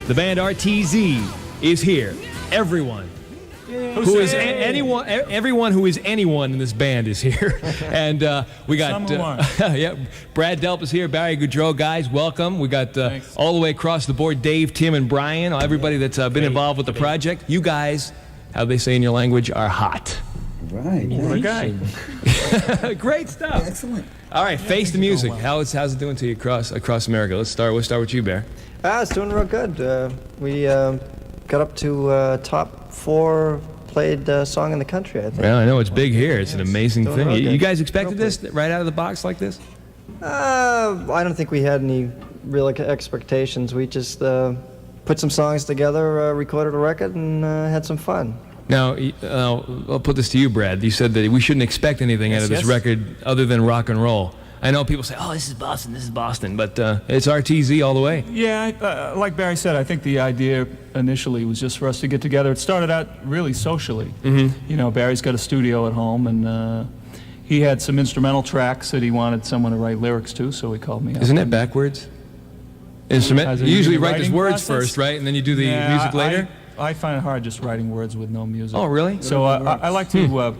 The band RTZ is here. Everyone. Who is anyone? Everyone who is anyone in this band is here, and we got yeah. Brad Delp is here. Barry Goudreau, guys, welcome. We got all the way across the board. Dave, Tim, and Brian. Everybody that's been involved with the project. You guys, how they say in your language, are hot. Right. What a guy. Great stuff. Excellent. All right, face the music. How's it doing to you across America? We'll start with you, Bear. It's doing real good. We got up to top 4 played song in the country, I think. Well, I know it's big here. It's an amazing thing. You guys expected Real this right out of the box like this? I don't think we had any real expectations. We just put some songs together, recorded a record, and had some fun. Now, I'll put this to you, Brad. You said that we shouldn't expect anything out of this record other than rock and roll. I know people say, oh, this is Boston, but it's RTZ all the way. Yeah, like Barry said, I think the idea initially was just for us to get together. It started out really socially. Mm-hmm. You know, Barry's got a studio at home, and he had some instrumental tracks that he wanted someone to write lyrics to, so he called me up. Isn't that backwards? Instrument? You usually write his words first, right? And then you do the music later? I find it hard just writing words with no music. Oh, really? So I like to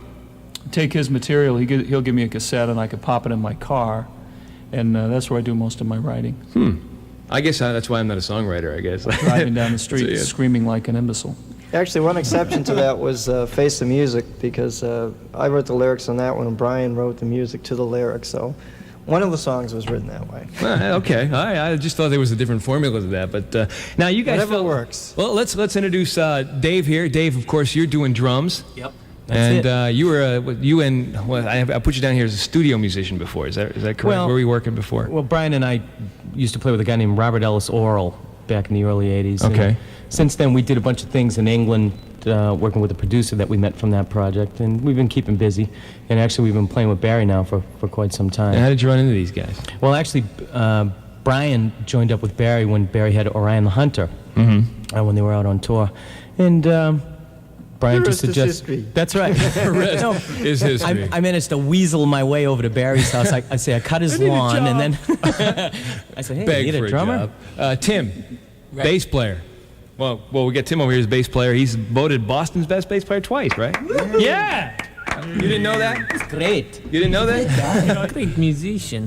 take his material. He'll give me a cassette, and I could pop it in my car, and that's where I do most of my writing. I guess that's why I'm not a songwriter, I guess. Driving down the street, screaming like an imbecile. Actually, one exception to that was Face the Music, because I wrote the lyrics on that one, and Brian wrote the music to the lyrics, so one of the songs was written that way. Okay, I just thought there was a different formula to that, but now you guys... Whatever works. Well, let's introduce Dave here. Dave, of course, you're doing drums. Yep. And I put you down here as a studio musician before. Is that correct? Well, where were you working before? Well, Brian and I used to play with a guy named Robert Ellis Orrell back in the early 80s. Okay. And since then, we did a bunch of things in England, working with a producer that we met from that project, and we've been keeping busy. And actually, we've been playing with Barry now for quite some time. And how did you run into these guys? Well, actually, Brian joined up with Barry when Barry had Orion the Hunter, when they were out on tour. And Brian just suggested... That's right. Is history. I managed to weasel my way over to Barry's house. I say I cut his lawn, and then I said, "Hey, Beg you need for a drummer?" Tim, bass player. Well, we get Tim over here as bass player. He's voted Boston's best bass player twice, right? Yeah. You didn't know that? It's great. You didn't know that? Great musician.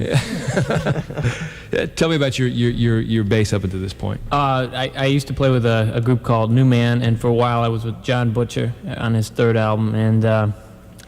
Tell me about your bass up until this point. I used to play with a group called New Man, and for a while I was with John Butcher on his 3rd album, and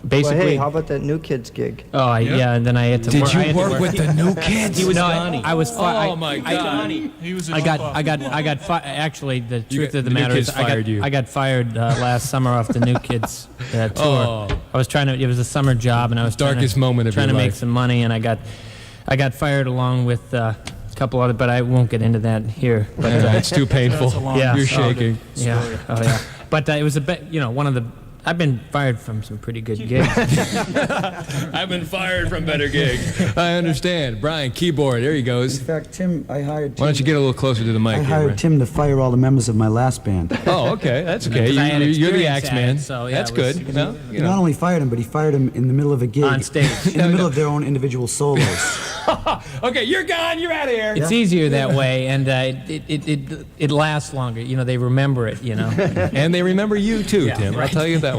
basically... Well, hey, how about that New Kids gig? Oh, yeah, and then I had to Did you work with the New Kids? He was I was Oh, my God. He was I got fired. Actually, the truth of the matter is I got fired last summer off the New Kids tour. Oh. I was it was a summer job, and I was Darkest moment of trying your to make life. some money, and I got fired along with a couple other, but I won't get into that here. But It's too painful. You're shaking. Yeah. Oh, yeah. But it was a bit, one of the... I've been fired from some pretty good gigs. I've been fired from better gigs. I understand. Brian, keyboard. There he goes. In fact, Tim, I hired Tim. Why don't you get a little closer to the mic? I hired Tim to fire all the members of my last band. Oh, okay. That's okay. Because I had You're the experience axe at man. it, so, yeah, That's it was- good. Well, He not only fired him, but he fired him in the middle of a gig. On stage. In the middle of their own individual solos. Okay, you're gone. You're out of here. It's easier that way, and it lasts longer. They remember it. And they remember you too, Tim. I'll tell you that one.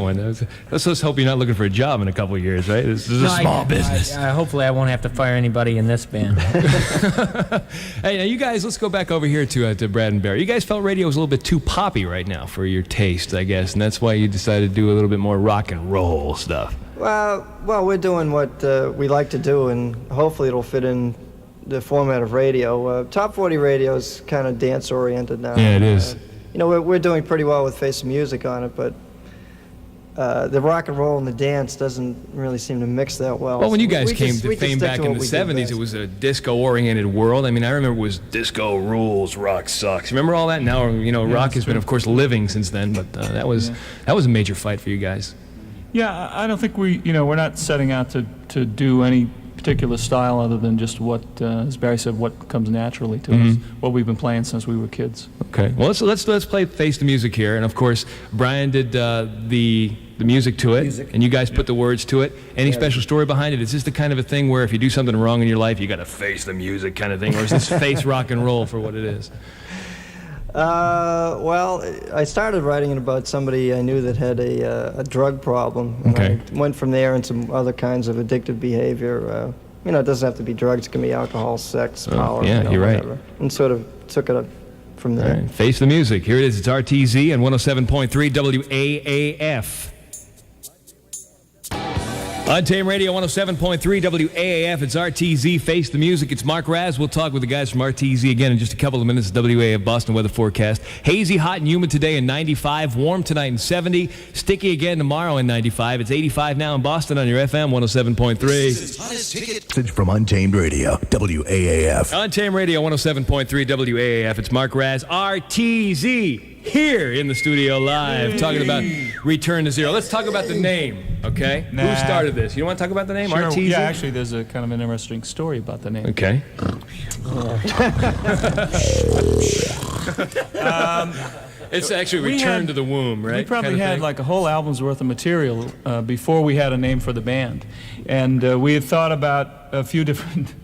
Let's just hope you're not looking for a job in a couple of years, right? This is a small business. Hopefully, I won't have to fire anybody in this band. Hey, now you guys, let's go back over here to Brad and Barry. You guys felt radio was a little bit too poppy right now for your taste, I guess, and that's why you decided to do a little bit more rock and roll stuff. Well, we're doing what we like to do, and hopefully it'll fit in the format of radio. Top 40 radio is kind of dance-oriented now. Yeah, it is. We're doing pretty well with Face the Music on it, but the rock and roll and the dance doesn't really seem to mix that well. Well, when you So guys we came just- to we just fame stick back to in what the we do 70s, best. it was a disco-oriented world. I mean, I remember it was disco rules, rock sucks. Remember all that? Now, rock has been, of course, living since then, but that was a major fight for you guys. Yeah, I don't think we're not setting out to do any particular style other than just what, as Barry said, what comes naturally to us, what we've been playing since we were kids. Okay, well, let's play Face the Music here, and of course, Brian did the music to it, and you guys put the words to it. Any special story behind it? Is this the kind of a thing where if you do something wrong in your life, you got to face the music kind of thing, or is this face rock and roll for what it is? Well, I started writing it about somebody I knew that had a drug problem. And Okay. I went from there into other kinds of addictive behavior. You know, it doesn't have to be drugs. It can be alcohol, sex, power. yeah, you know, you're right. whatever. And sort of took it up from there. All right, Face the music. Here it is. It's RTZ and 107.3 WAAF. Untamed Radio 107.3 WAAF. It's RTZ. Face the music. It's Mark Razz. We'll talk with the guys from RTZ again in just a couple of minutes. WAAF Boston weather forecast. Hazy, hot, and humid today in 95. Warm tonight in 70. Sticky again tomorrow in 95. It's 85 now in Boston on your FM 107.3. Message from Untamed Radio, WAAF. Untamed Radio 107.3 WAAF. It's Mark Razz. RTZ. Here in the studio live, talking about Return to Zero. Let's talk about the name, okay? Nah. Who started this? You want to talk about the name? Sure. RTZ? Yeah, actually, there's a kind of an interesting story about the name. Okay. It's actually We Return had- to the Womb, right? We probably Kind of had thing? like a whole album's worth of material before we had a name for the band, and we had thought about a few different.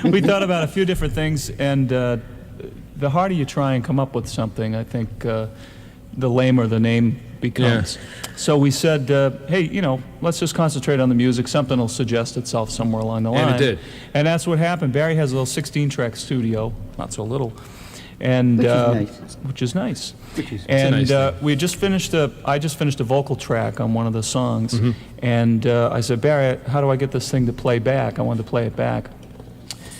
We thought about a few different things, and the harder you try and come up with something, I think the lamer the name becomes. So we said, hey, you know, let's just concentrate on the music. Something will suggest itself somewhere along the line. And it did. And that's what happened. Barry has a little 16-track studio, not so little, and which is nice. And nice thing. we just finished I just finished a vocal track on one of the songs, Mm-hmm. and I said, Barry, how do I get this thing to play back? I wanted to play it back.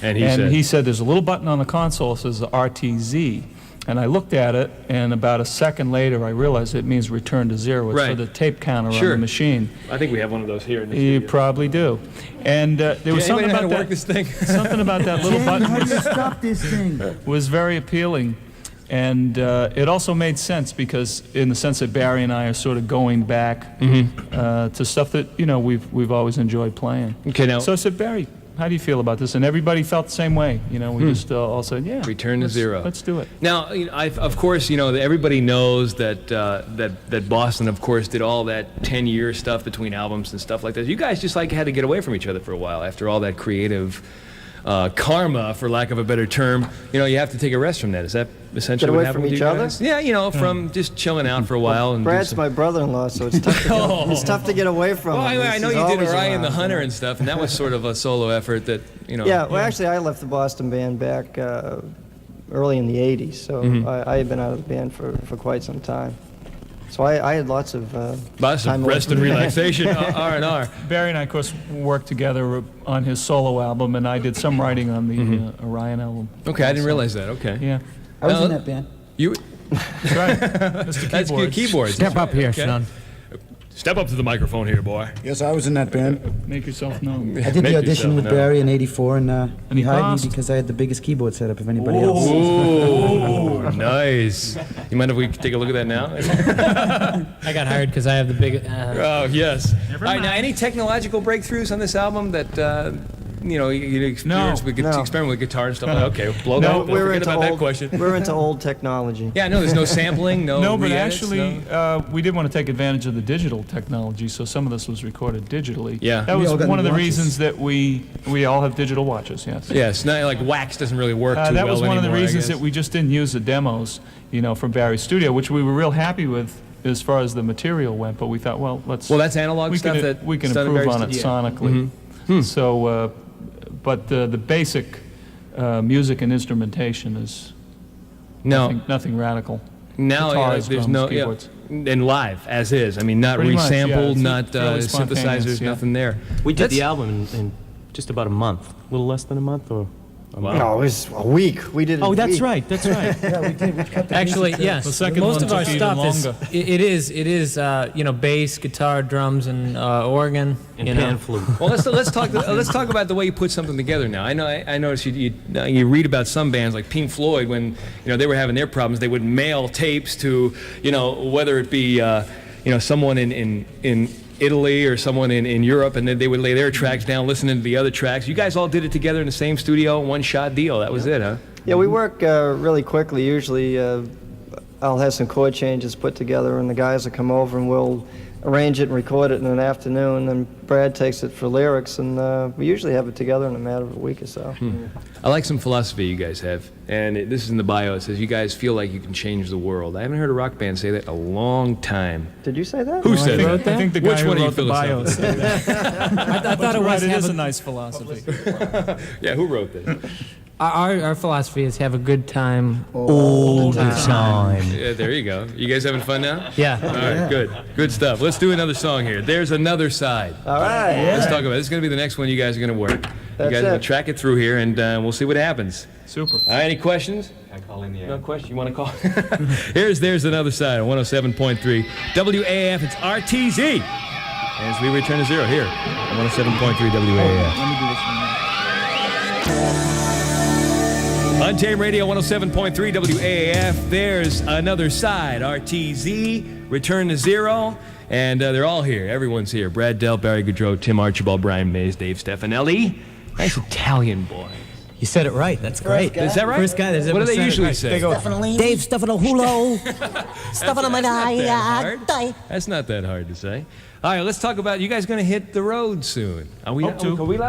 And And said, he said, there's a little button on the console that says RTZ. And I looked at it, and about a second later, I realized it means return to zero. It's for Right. the tape counter on Sure. the machine. I think we have one of those here in the You studio. probably do. And there was something Anybody know how about to work that. this thing? Something about that little Jim, button how do you was, stop this thing? was very appealing. And it also made sense because, in the sense that Barry and I are sort of going back to stuff that we've always enjoyed playing. Okay, now, So I said, Barry, how do you feel about this? And everybody felt the same way. You know, we just all said, yeah, Return to zero. Let's do it. now, of course, everybody knows that that Boston, of course, did all that 10-year stuff between albums and stuff like that. You guys just had to get away from each other for a while after all that creative karma, for lack of a better term. You have to take a rest from that. Is that essentially Get what away happened from with each you other? guys? Yeah, from just chilling out for a while. And do Brad's some- my brother-in-law, so it's tough to get, it's tough to get away from Well, him. I know He's you did always Orion the around, Hunter you know. and stuff, and that was sort of a solo effort that, Yeah, well, actually, I left the Boston band back early in the 80s, so I had been out of the band for quite some time. So I had lots of lots time of away rest from and the band. relaxation, R&R. Barry and I, of course, worked together on his solo album, and I did some writing on the Orion album. Okay, I didn't realize that. Okay. Yeah, I was Well, in that band. You, that's right. Mr. that's good Keyboards. keyboards. Step up here, Okay. son. Step up to the microphone here, boy. Yes, I was in that band. Make yourself known. I did Make the audition yourself with known. Barry in '84, and he he hired passed? me because I had the biggest keyboard setup of anybody else. Ooh, nice. You mind if we take a look at that now? I got hired because I have the big. Oh, yes. All right, now, any technological breakthroughs on this album that, you experience with, No. experiment with guitar and stuff like that? Okay, blow No, that. Don't forget about that question. We're into old technology. Yeah, no, there's no sampling, no No, but re-edits, actually, we did want to take advantage of the digital technology, so some of this was recorded digitally. Yeah. That We was all got one of the new watches. reasons that we all have digital watches. Yes. Yes, not like wax doesn't really work too well That was one of the anymore, I reasons guess. that we just didn't use the demos, from Barry's studio, which we were real happy with as far as the material went. But we thought, well, let's Well, that's analog we stuff can that we can Stun and improve Barry's on it did. sonically. So, but the basic music and instrumentation is No, nothing radical. now Guitars, there's drums, no keyboards. and live as is. I mean, not Pretty much, yeah. resampled, It's not fairly spontaneous, synthesizers, yeah. nothing there. We did the That's- album in just about a month, a little less than a month, or. No, it was a week. We did it Oh, in a that's week. right. That's right. Yeah, we did. We cut the Actually, music yes. The second Most one of our took even stuff is longer. it is bass, guitar, drums, and organ. And you know. pan flute. Well, let's talk about the way you put something together now. I noticed you read about some bands like Pink Floyd when they were having their problems. They would mail tapes to whether it be someone in Italy or someone in Europe, and then they would lay their tracks down, listening to the other tracks. You guys all did it together in the same studio, one-shot deal. That was it, huh? Yeah, we work really quickly. Usually, I'll have some chord changes put together, and the guys will come over and we'll arrange it and record it in an afternoon, and Brad takes it for lyrics, and we usually have it together in a matter of a week or so. I like some philosophy you guys have, and this is in the bio. It says you guys feel like you can change the world. I haven't heard a rock band say that in a long time. Did you say that? Who said that? I think the guy Which who one of you wrote the bio philosophers? said that. I thought it was It have is a- a nice philosophy. Yeah, who wrote this? our philosophy is have a good time. All the time. Yeah, there you go. You guys having fun now? Yeah. All right, good. Good stuff. Let's do another song here. There's Another Side. All right. Let's talk about it. This is going to be the next one you guys are going to work. You That's guys are going it. to track it through here, and we'll see what happens. Super. All right, any questions? I call in the air. No question? You want to call? There's Another Side on 107.3 WAAF. It's RTZ. As we return to zero here on 107.3 WAAF. Untamed Radio 107.3 WAAF. There's Another Side. RTZ. Return to zero. And they're all here. Everyone's here. Brad Delp, Barry Goudreau, Tim Archibald, Brian Maes, Dave Stefanelli. Nice Italian boy. You said it right. That's great. Is that right? First guy that's ever What do they said it usually right. say? They go, Dave Stefanohulo. That's not that hard. That's not that hard to say. All right, let's talk about, you guys going to hit the road soon. Are we allowed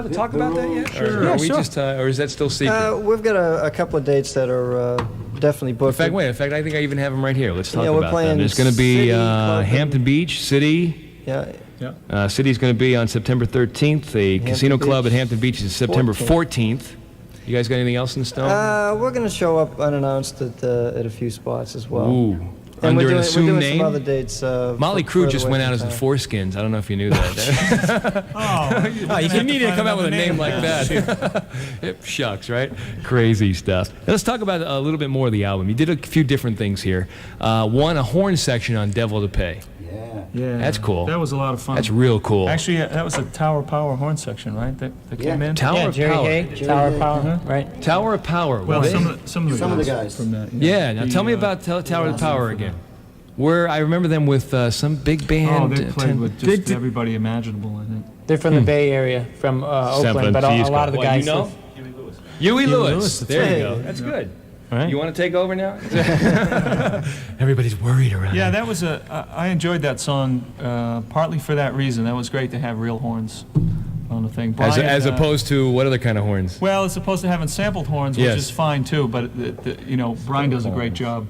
to talk about that yet? Sure. Or, Yeah, are we sure. just, or is that still secret? We've got a couple of dates that are definitely In booked. fact, I think I even have them right here. Let's talk Yeah, we're about them. playing There's going to be City, Club, and- Hampton Beach, City. Yeah. City's going to be on September 13th. The Casino Club Beach, at Hampton Beach is September 14th. You guys got anything else in the stone? We're going to show up unannounced at a few spots as well. Ooh. And Under an we're assumed doing name? some other dates. Molly f- Crew further just away went from out as the town. Foreskins. I don't know if you knew that. You needed to come out with a name like that. Hip shucks, right? Crazy stuff. Now, let's talk about a little bit more of the album. You did a few different things here. One, a horn section on Devil to Pay. Yeah. That's cool. That was a lot of fun. That's real cool. Actually, that was a Tower Power horn section, right? That came in. Tower Yeah, of Jerry Power. Hay, Tower of Power, right? Tower of Power. Well, Were they- some of the guys from that. Yeah, now tell me about Tower of Power again. Where I remember them with some big band. Oh, they played with just everybody imaginable, I think. They're from the Bay Area, from Oakland, but a lot of the guys. You know? Huey Lewis. There you go. That's good. Right. You want to take over now? Everybody's worried around. Yeah, that was I enjoyed that song partly for that reason. That was great to have real horns on the thing. As, Brian, as opposed to what other kind of horns? well, as opposed to having sampled horns, Yes. which is fine too. But Brian does a great job.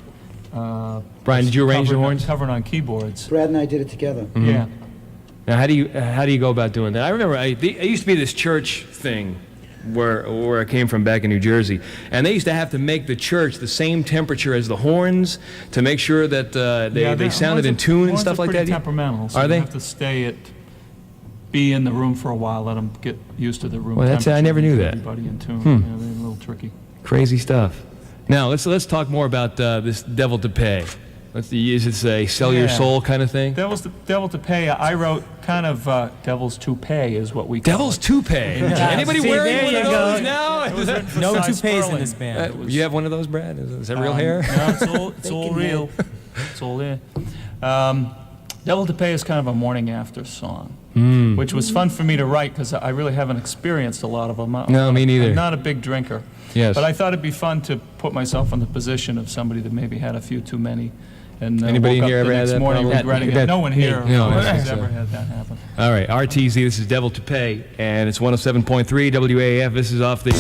Brian, did you arrange the covering- horns? Covering on keyboards. Brad and I did it together. Yeah. Now, how do you go about doing that? I remember it used to be this church thing where I came from back in New Jersey, and they used to have to make the church the same temperature as the horns to make sure that they sounded in tune and stuff like that. Horns are pretty temperamental, so Are they? you have to be in the room for a while, let them get used to the room Well, temperature. I never knew that. Everybody in tune. Yeah, they're a little tricky. Crazy stuff. Now let's talk more about this Devil to Pay. Is it a sell your Yeah. soul kind of thing? Devil to Pay. I wrote kind of Devil's Toupee is what we call Devil's it. Toupee. Anybody See, wearing there one you of go. those now? It was written for No Cy toupees in Sperling. this band. You have one of those, Brad? Is that real hair? No, it's all real. It's all there. Devil to Pay is kind of a morning after song, which was fun for me to write because I really haven't experienced a lot of them. No, me neither. I'm not a big drinker. Yes. But I thought it'd be fun to put myself in the position of somebody that maybe had a few too many. And Anybody woke here up ever the had next that morning problem? regretting That- it. No one here No, I think has so. ever had that happen. All right, RTZ, this is Devil to Pay, and it's 107.3 WAAF. This is off the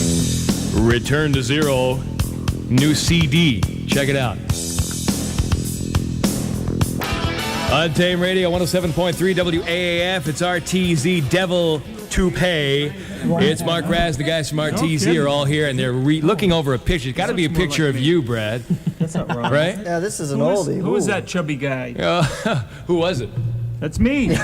Return to Zero new CD. Check it out. Untamed Radio 107.3 WAAF. It's RTZ, Devil to Pay. It's Mark Razz, the guys from RTZ are all here, and they're looking over a picture. It's got to be a picture of you, Brad. That's not wrong. Right? Yeah, this is an oldie. Who is Ooh. that chubby guy? Who was it? That's me. As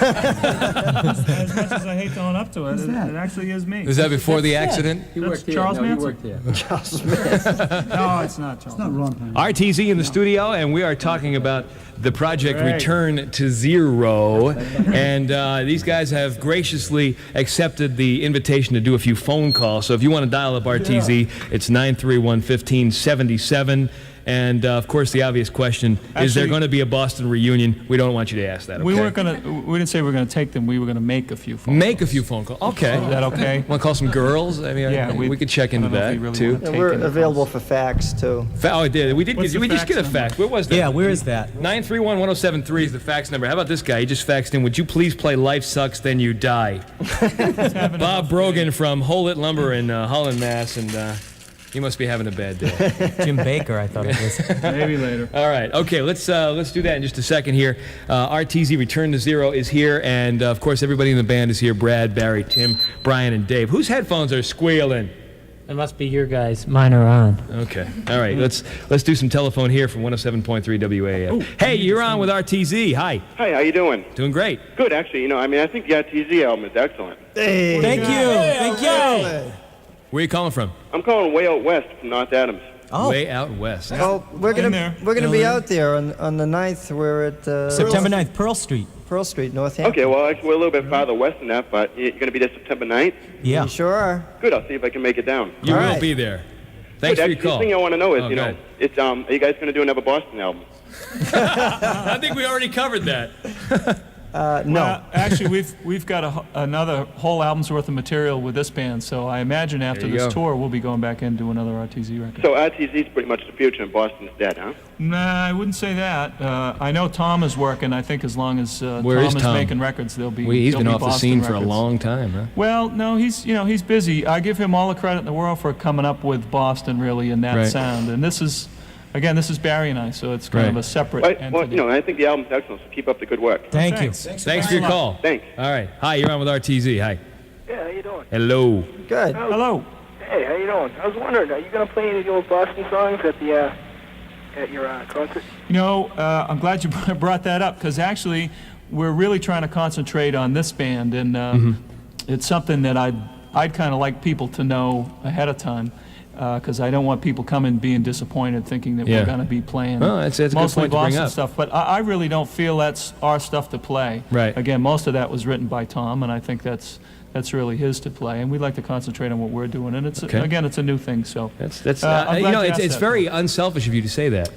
much as I hate going up to it, it actually is me. Was that before the accident? That's Charles Manson? Charles Smith. No, it's not Charles. RTZ in the studio, and we are talking about the project Right. Return to Zero. And these guys have graciously accepted the invitation to do a few phone calls. So if you want to dial up RTZ, it's 931-1577. And, of course, the obvious question, is there Actually- going to be a Boston reunion? We don't want you to ask that, okay? We didn't say we were going to take them. We were going to make a few phone Make a calls. few phone calls. Okay. Is that okay? Want to call some girls? I mean, Yeah, we could check into I don't know if that, you really too. wanna Yeah, take we're any available calls. for fax, too. Oh, I did. We What's the just fax get a number? fax. Where was that? Yeah, where is that? 931-1073 is the fax number. How about this guy? He just faxed in. Would you please play Life Sucks, Then You Die? Bob Brogan from Holit Lumber in Holland, Mass. And he must be having a bad day. Jim Baker, I thought it was. Maybe later. All right. Okay, let's do that in just a second here. RTZ Return to Zero is here. And, of course, everybody in the band is here. Brad, Barry, Tim, Brian, and Dave. Whose headphones are squealing? It must be your guys. Mine are on. Okay. All right. Let's do some telephone here from 107.3 WAAF. Hey, you're on with RTZ. Hi. Hi, how you doing? Doing great. Good, actually. I think the RTZ album is excellent. Thank you. Thank you. Where are you calling from? I'm calling way out west from North Adams. Oh, Way out west. Well, we're In there. gonna be out there on the 9th. We're at September 9th, Pearl Street. Pearl Street, Northampton. Okay, well, actually, we're a little bit farther west than that, but you're going to be there September 9th? Yeah. You sure are. Good, I'll see if I can make it down. You All will right. be there. Thanks Good, for your actually, call. the thing I want to know is, Oh, you go know, ahead. it's, are you guys going to do another Boston album? I think we already covered that. No. Well, actually, we've got another whole album's worth of material with this band, so I imagine after There you this go. tour, we'll be going back in and do another RTZ record. So RTZ is pretty much the future and Boston's dead, huh? Nah, I wouldn't say that. I know Tom is working. I think as long as Tom Where is is Tom? making records, he's He's been off the Boston scene for a records. long time, huh? Well, no, he's busy. I give him all the credit in the world for coming up with Boston, really, and that Right. sound. And this is Barry and I, so it's kind of Right. a separate Well, entity. I think the album's excellent, so keep up the good work. Thank you. Thanks for your call. Thanks. All right. Hi, you're on with RTZ. Hi. Yeah, how you doing? Hello. Good. Hello. Hey, how you doing? I was wondering, are you gonna play any of the old Boston songs at the at your concert? I'm glad you brought that up, because actually, we're really trying to concentrate on this band, and it's something that I'd kind of like people to know ahead of time, because I don't want people coming being disappointed, thinking that Yeah. we're going to be playing Well, it's a good mostly point to bring Boston up. stuff. But I really don't feel that's our stuff to play. Right. Again, most of that was written by Tom, and I think that's really his to play, and we'd like to concentrate on what we're doing. And it's Okay. again, it's a new thing, so. That's I'm you glad know, you it's asked that. very unselfish of you to say that.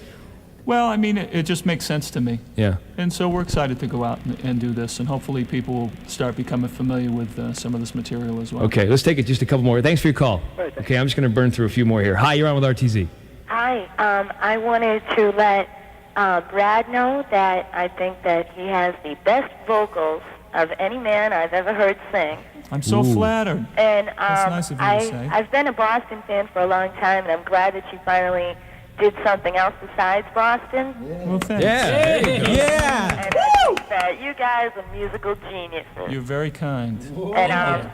Well, I mean, it just makes sense to me. Yeah. And so we're excited to go out and do this, and hopefully people will start becoming familiar with some of this material as well. Okay, let's take it just a couple more. Thanks for your call. Right, thanks. Okay, I'm just going to burn through a few more here. Hi, you're on with RTZ. Hi, I wanted to let Brad know that I think that he has the best vocals of any man I've ever heard sing. I'm so Ooh. flattered. And That's nice of you to say. I've been a Boston fan for a long time, and I'm glad that you finally did something else besides Boston. Well, thanks. Yeah. There you go. Yeah. And I think that you guys are musical geniuses. You're very kind. And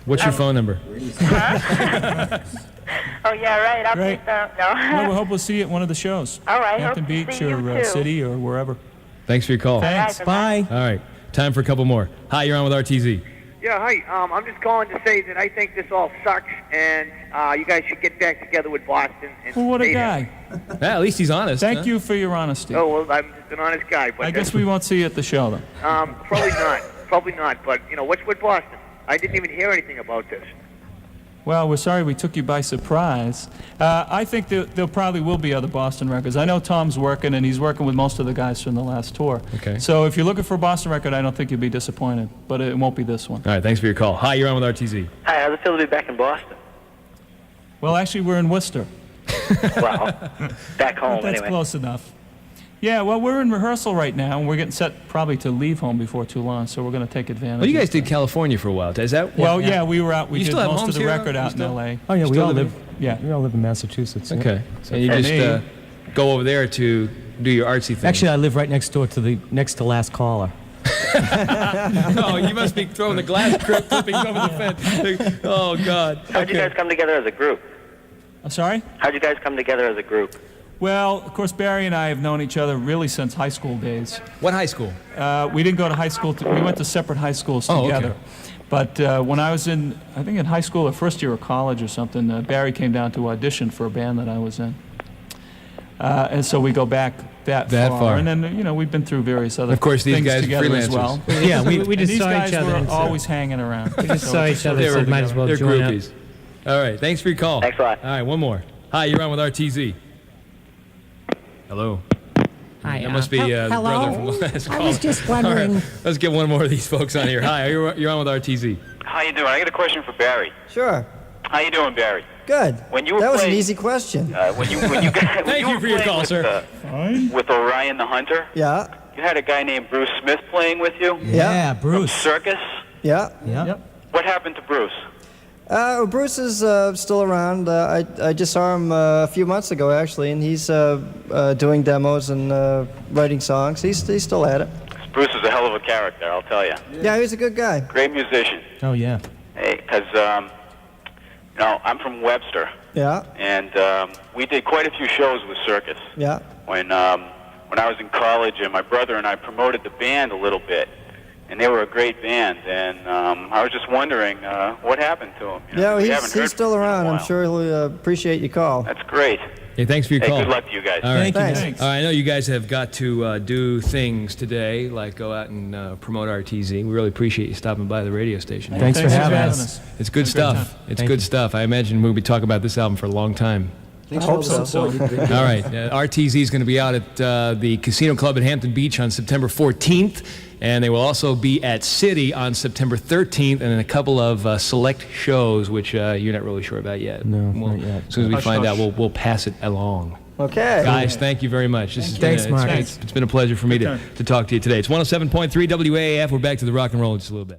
What's your phone number? oh yeah, right. I'll Great. take that. Well, we No. hope we'll see you at one of the shows. All right. Hampton hope to Beach see you or too. City or wherever. Thanks for your call. Thanks. Bye. All right, time for a couple more. Hi, you're on with RTZ. Yeah, hi. I'm just calling to say that I think this all sucks, and you guys should get back together with Boston. And Well, what a stay there. guy. Yeah, at least he's honest. Thank huh? you for your honesty. Oh well, I'm just an honest guy, but I guess we won't see you at the show, then. probably not. Probably not. But what's with Boston? I didn't even hear anything about this. Well, we're sorry we took you by surprise. I think there probably will be other Boston records. I know Tom's working, and he's working with most of the guys from the last tour. Okay. So if you're looking for a Boston record, I don't think you'll be disappointed. But it won't be this one. All right, thanks for your call. Hi, you're on with RTZ. Hi, how's it feel to be back in Boston? Well, actually, we're in Worcester. Wow. Back home, That's anyway. close enough. Yeah, well, we're in rehearsal right now, and we're getting set probably to leave home before too long, so we're going to take advantage. Well, you of guys that. did California for a while. Is that? Well, yeah, we were out. We You did still have most homes of the here? record You out in still- L.A. Oh, yeah, we Still all live live. Yeah. We all live in Massachusetts. yeah. Okay, and you And just me. go over there to do your artsy thing. Actually, I live right next door to the next to last caller. no, you must be throwing the glass clippings over the fence. Oh God. How'd you guys come together as a group? I'm sorry? How'd you guys come together as a group? Well, of course, Barry and I have known each other really since high school days. What high school? We didn't go to high school. We went to separate high schools Oh, okay. together. But when I was in high school or first year of college or something, Barry came down to audition for a band that I was in. And so we go back that far. And then, we've been through various other Of course, these things guys are together as freelancers. well. Yeah, we And just these saw guys each other. were and said- always hanging around. We just saw each other. They were Said might as well They're join up. groupies. All right, thanks for your call. Thanks a lot. All right, one more. Hi, you're on with RTZ. Hello. Hi. That must be the brother from the last call. I was just wondering. All right, let's get one more of these folks on here. Hi, you're on with RTZ. How you doing? I got a question for Barry. Sure. How you doing, Barry? Good. When you were that was an playing- easy question. When you got, Thank you for your call, sir. With Orion the Hunter, Yeah. you had a guy named Bruce Smith playing with you. Yeah. Bruce. Circus. Yeah. Yeah. What happened to Bruce? Bruce is still around. I just saw him a few months ago, actually, and he's doing demos and writing songs. He's still at it. Bruce is a hell of a character, I'll tell you. Yeah, he's a good guy. Great musician. Oh, yeah. Hey, because I'm from Webster, Yeah. and we did quite a few shows with Circus. Yeah. When I was in college, and my brother and I promoted the band a little bit. And they were a great band, and I was just wondering what happened to him. Yeah, we well, haven't heard he's still from him in a around. I'm while. sure he'll appreciate your call. That's great. Hey, thanks for your call. Good luck to you guys. All right. Thanks. All right, I know you guys have got to do things today, like go out and promote RTZ. We really appreciate you stopping by the radio station. Thanks for having us. It's good stuff. It's good stuff. I imagine we'll be talking about this album for a long time. I hope so. All right. RTZ is going to be out at the Casino Club at Hampton Beach on September 14th, and they will also be at City on September 13th, and in a couple of select shows, which you're not really sure about yet. No, not yet. As soon as we find out, we'll pass it along. Okay. Guys, thank you very much. Thanks, Mark. It's been a pleasure for me to talk to you today. It's 107.3 WAAF. We're back to the rock and roll in just a little bit.